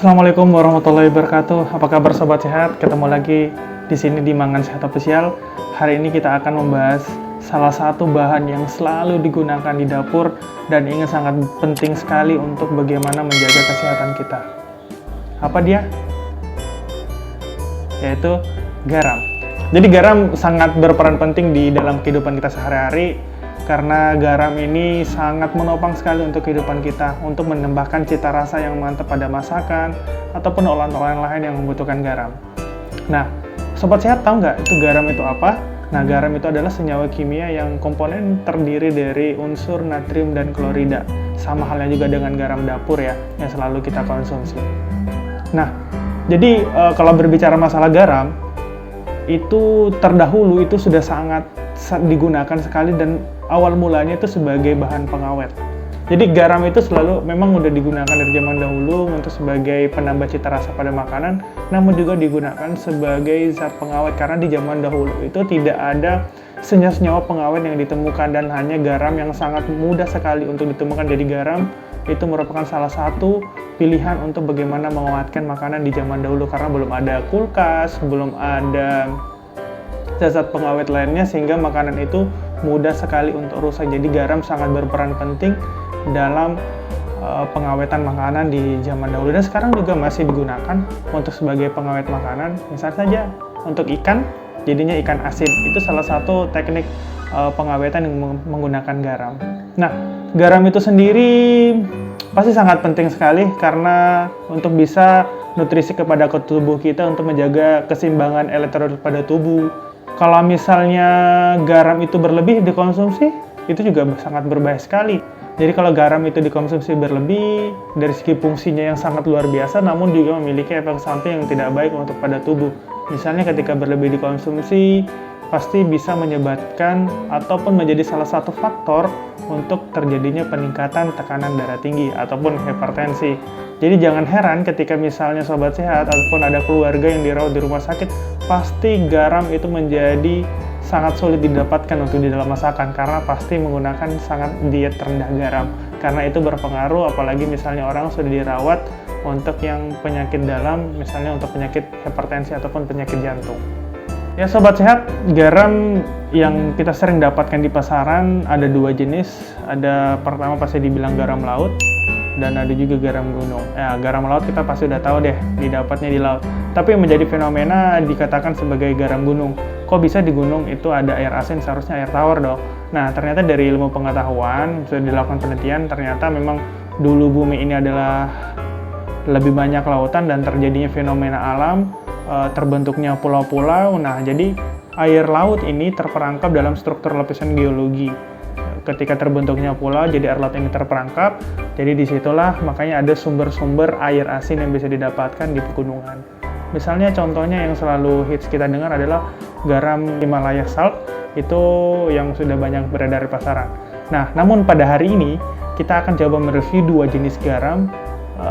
Assalamualaikum warahmatullahi wabarakatuh. Apa kabar sobat sehat? Ketemu lagi di sini di Mangan Sehat Official. Hari ini kita akan membahas salah satu bahan yang selalu digunakan di dapur dan ini sangat penting sekali untuk bagaimana menjaga kesehatan kita. Apa dia? Yaitu garam. Jadi garam sangat berperan penting di dalam kehidupan kita sehari-hari karena garam ini sangat menopang sekali untuk kehidupan kita untuk menambahkan cita rasa yang mantap pada masakan ataupun olahan-olahan lain yang membutuhkan garam. Nah, sobat sehat tahu nggak itu garam itu apa? Nah, garam itu adalah senyawa kimia yang komponen terdiri dari unsur natrium dan klorida. Sama halnya juga dengan garam dapur ya, yang selalu kita konsumsi. Nah, jadi kalau berbicara masalah garam, itu terdahulu itu sudah sangat digunakan sekali dan awal mulanya itu sebagai bahan pengawet. Jadi garam itu selalu memang udah digunakan dari zaman dahulu untuk sebagai penambah cita rasa pada makanan, namun juga digunakan sebagai zat pengawet karena di zaman dahulu itu tidak ada senyawa pengawet yang ditemukan dan hanya garam yang sangat mudah sekali untuk ditemukan. Jadi garam itu merupakan salah satu pilihan untuk bagaimana mengawetkan makanan di zaman dahulu karena belum ada kulkas, belum ada zat pengawet lainnya sehingga makanan itu mudah sekali untuk rusak. Jadi garam sangat berperan penting dalam pengawetan makanan di zaman dahulu dan sekarang juga masih digunakan untuk sebagai pengawet makanan. Misalnya saja untuk ikan, jadinya ikan asin itu salah satu teknik pengawetan yang menggunakan garam. Nah, garam itu sendiri pasti sangat penting sekali karena untuk bisa nutrisi kepada tubuh kita untuk menjaga keseimbangan elektrolit pada tubuh. Kalau misalnya garam itu berlebih dikonsumsi, itu juga sangat berbahaya sekali. Jadi kalau garam itu dikonsumsi berlebih, dari segi fungsinya yang sangat luar biasa, namun juga memiliki efek samping yang tidak baik untuk pada tubuh. Misalnya ketika berlebih dikonsumsi, pasti bisa menyebabkan ataupun menjadi salah satu faktor untuk terjadinya peningkatan tekanan darah tinggi ataupun hipertensi. Jadi jangan heran ketika misalnya sobat sehat ataupun ada keluarga yang dirawat di rumah sakit, pasti garam itu menjadi sangat sulit didapatkan untuk di dalam masakan karena pasti menggunakan sangat diet rendah garam. Karena itu berpengaruh apalagi misalnya orang sudah dirawat untuk yang penyakit dalam, misalnya untuk penyakit hipertensi ataupun penyakit jantung. Ya sobat sehat, garam yang kita sering dapatkan di pasaran ada dua jenis. Ada pertama pasti dibilang garam laut dan ada juga garam gunung. Ya, garam laut kita pasti udah tahu deh, didapatnya di laut. Tapi yang menjadi fenomena dikatakan sebagai garam gunung. Kok bisa di gunung itu ada air asin, seharusnya air tawar dong. Nah, ternyata dari ilmu pengetahuan sudah dilakukan penelitian, ternyata memang dulu bumi ini adalah lebih banyak lautan dan terjadinya fenomena alam, terbentuknya pulau-pulau. Nah, jadi air laut ini terperangkap dalam struktur lapisan geologi. Ketika terbentuknya pulau, jadi air laut ini terperangkap. Jadi disitulah makanya ada sumber-sumber air asin yang bisa didapatkan di pegunungan. Misalnya contohnya yang selalu hits kita dengar adalah garam Himalaya Salt, itu yang sudah banyak beredar di pasaran. Nah, namun pada hari ini kita akan coba mereview dua jenis garam,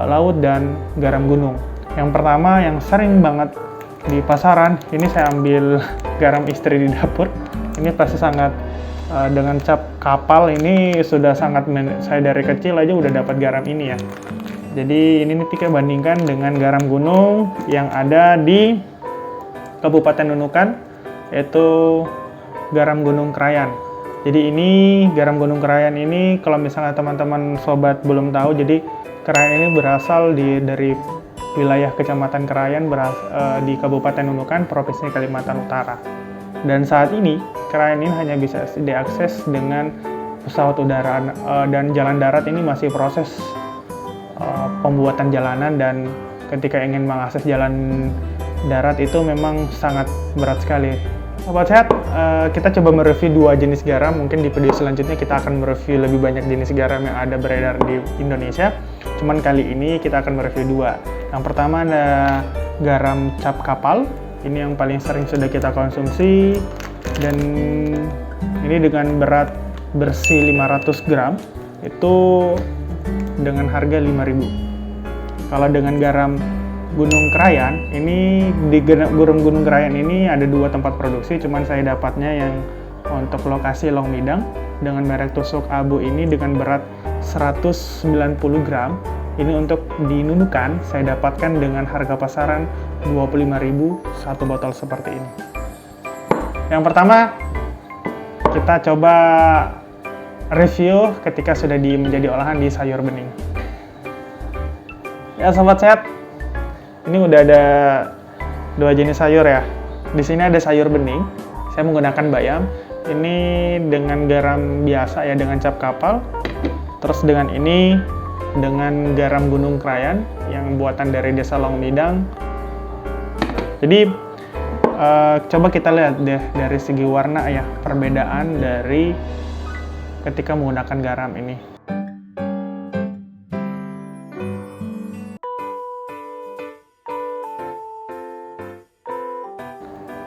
laut dan garam gunung. Yang pertama yang sering banget di pasaran, ini saya ambil garam istri di dapur. Ini pasti sangat dengan cap kapal ini sudah sangat saya dari kecil aja udah dapat garam ini ya. Jadi ini kita bandingkan dengan garam gunung yang ada di Kabupaten Nunukan, yaitu garam Gunung Krayan. Jadi ini garam Gunung Krayan ini kalau misalnya teman-teman sobat belum tahu, jadi Krayan ini berasal dari wilayah Kecamatan Krayan di Kabupaten Nunukan, Provinsi Kalimantan Utara. Dan saat ini Krayan ini hanya bisa diakses dengan pesawat udara dan jalan darat ini masih proses pembuatan jalanan, dan ketika ingin mengakses jalan darat itu memang sangat berat sekali. Sobat sehat, kita coba mereview dua jenis garam. Mungkin di video selanjutnya kita akan mereview lebih banyak jenis garam yang ada beredar di Indonesia. Cuman kali ini kita akan mereview dua. Yang pertama ada garam cap kapal. Ini yang paling sering sudah kita konsumsi dan ini dengan berat bersih 500 gram itu dengan harga 5.000. Kalau dengan garam Gunung Krayan, ini di garam Gunung Krayan ini ada dua tempat produksi, cuman saya dapatnya yang untuk lokasi Long Midang dengan merek tusuk abu ini dengan berat 190 gram Ini untuk di Nunukan saya dapatkan dengan harga pasaran 25.000 satu botol seperti ini. Yang pertama, kita coba review ketika sudah menjadi olahan di sayur bening. Ya sobat sehat, ini udah ada 2 jenis sayur ya. Di sini ada sayur bening, saya menggunakan bayam. Ini dengan garam biasa ya, dengan cap kapal. Terus dengan ini dengan garam Gunung Krayan yang buatan dari Desa Longmidang. Jadi coba kita lihat deh dari segi warna ya, perbedaan dari ketika menggunakan garam ini.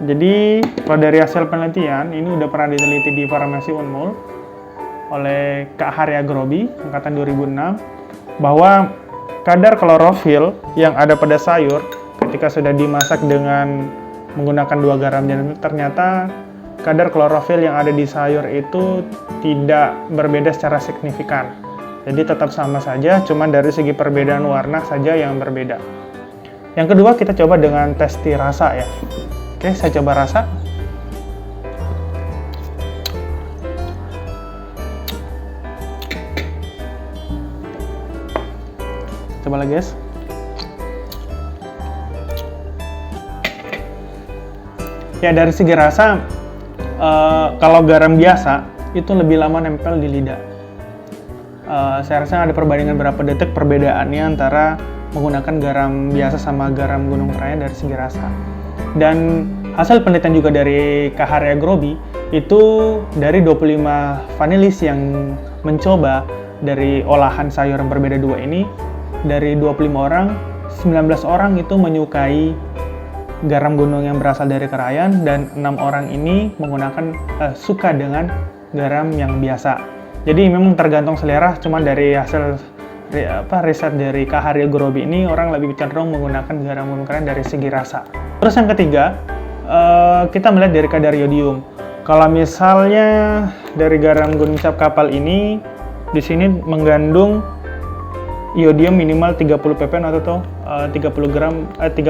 Jadi kalau dari hasil penelitian, ini udah pernah diteliti di Farmasi Unmul oleh Kak Hari Agrobi angkatan 2006, bahwa kadar klorofil yang ada pada sayur ketika sudah dimasak dengan menggunakan 2 garam, dan ternyata kadar klorofil yang ada di sayur itu tidak berbeda secara signifikan. Jadi tetap sama saja, cuma dari segi perbedaan warna saja yang berbeda. Yang kedua, kita coba dengan testi rasa ya. Oke, saya coba rasa. Coba lagi guys. Ya dari segi rasa, kalau garam biasa itu lebih lama nempel di lidah. Saya rasa ada perbandingan berapa detik perbedaannya antara menggunakan garam biasa sama garam Gunung Krayan dari segi rasa. Dan hasil penelitian juga dari Kak Hari Agrobi itu dari 25 panelis yang mencoba dari olahan sayur yang berbeda 2 ini, dari 25 orang, 19 orang itu menyukai garam gunung yang berasal dari Krayan, dan 6 orang ini menggunakan suka dengan garam yang biasa. Jadi memang tergantung selera, cuma dari hasil riset dari Kak Hari Agrobi ini orang lebih cenderung menggunakan garam gunung Krayan dari segi rasa. Terus yang ketiga, kita melihat dari kadar yodium. Kalau misalnya dari garam gunung cap kapal ini, di sini mengandung yodium minimal 30 ppm atau 30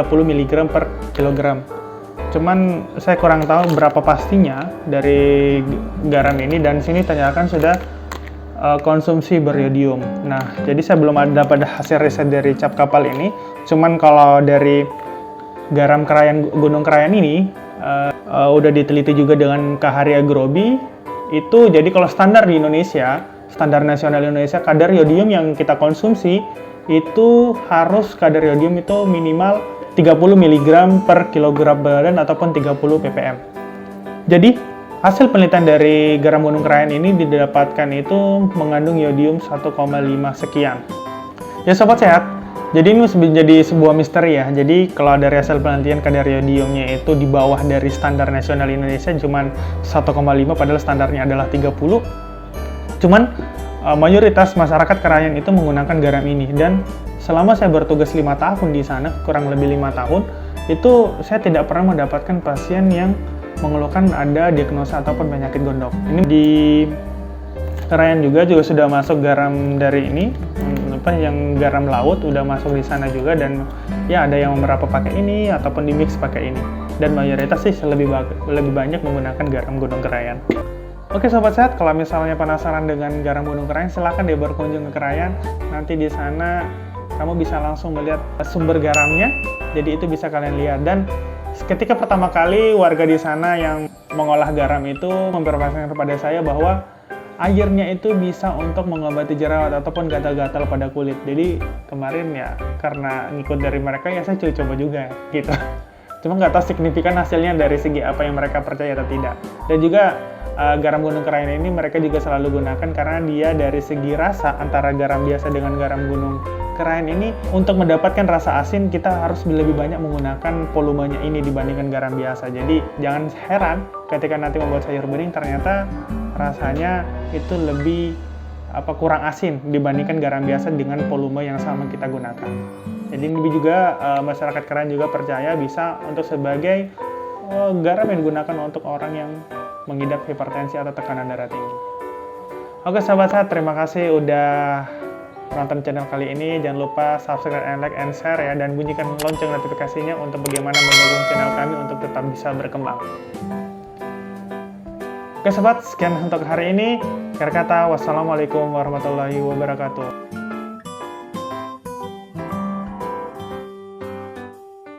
mg per kilogram. Cuman saya kurang tahu berapa pastinya dari garam ini, dan sini tanyakan sudah konsumsi beryodium. Nah, jadi saya belum ada pada hasil riset dari cap kapal ini. Cuman kalau dari garam Krayan Gunung Krayan ini udah diteliti juga dengan Kak Hari Agrobi. Itu jadi kalau standar di Indonesia, standar nasional Indonesia, kadar yodium yang kita konsumsi itu harus kadar yodium itu minimal 30 mg per kilogram badan ataupun 30 ppm. Jadi hasil penelitian dari garam Gunung Krayan ini didapatkan itu mengandung yodium 1,5 sekian. Ya sobat sehat, jadi ini menjadi sebuah misteri ya. Jadi kalau dari hasil penelitian kadar yodiumnya itu di bawah dari standar nasional Indonesia cuman 1,5, padahal standarnya adalah 30. Cuman mayoritas masyarakat Krayan itu menggunakan garam ini, dan selama saya bertugas 5 tahun di sana, kurang lebih 5 tahun, itu saya tidak pernah mendapatkan pasien yang mengeluhkan ada diagnosa ataupun penyakit gondok. Ini di Krayan juga sudah masuk garam dari ini, yang garam laut udah masuk di sana juga, dan ya ada yang beberapa pakai ini ataupun di mix pakai ini, dan mayoritas sih lebih banyak menggunakan garam Gunung Krayan. Oke sobat sehat, kalau misalnya penasaran dengan garam Gunung Krayan, silahkan deh berkunjung ke Krayan. Nanti di sana kamu bisa langsung melihat sumber garamnya, jadi itu bisa kalian lihat. Dan ketika pertama kali warga di sana yang mengolah garam itu memperkenalkan kepada saya bahwa airnya itu bisa untuk mengobati jerawat ataupun gatal-gatal pada kulit. Jadi kemarin ya karena ngikut dari mereka ya saya coba juga gitu. Cuma nggak tahu signifikan hasilnya dari segi apa yang mereka percaya atau tidak. Dan juga garam Gunung Krayan ini mereka juga selalu gunakan karena dia dari segi rasa antara garam biasa dengan garam Gunung Krayan ini, untuk mendapatkan rasa asin kita harus lebih banyak menggunakan volumenya ini dibandingkan garam biasa. Jadi jangan heran ketika nanti membuat sayur bening ternyata rasanya itu lebih kurang asin dibandingkan garam biasa dengan volume yang sama kita gunakan. Jadi ini juga masyarakat Krayan juga percaya bisa untuk sebagai garam yang digunakan untuk orang yang mengidap hipertensi atau tekanan darah tinggi. Oke sahabat sehat, terima kasih udah menonton channel kali ini. Jangan lupa subscribe and like and share ya, dan bunyikan lonceng notifikasinya untuk bagaimana mendukung channel kami untuk tetap bisa berkembang. Oke sobat, sekian untuk hari ini. Akhir kata, wassalamualaikum warahmatullahi wabarakatuh.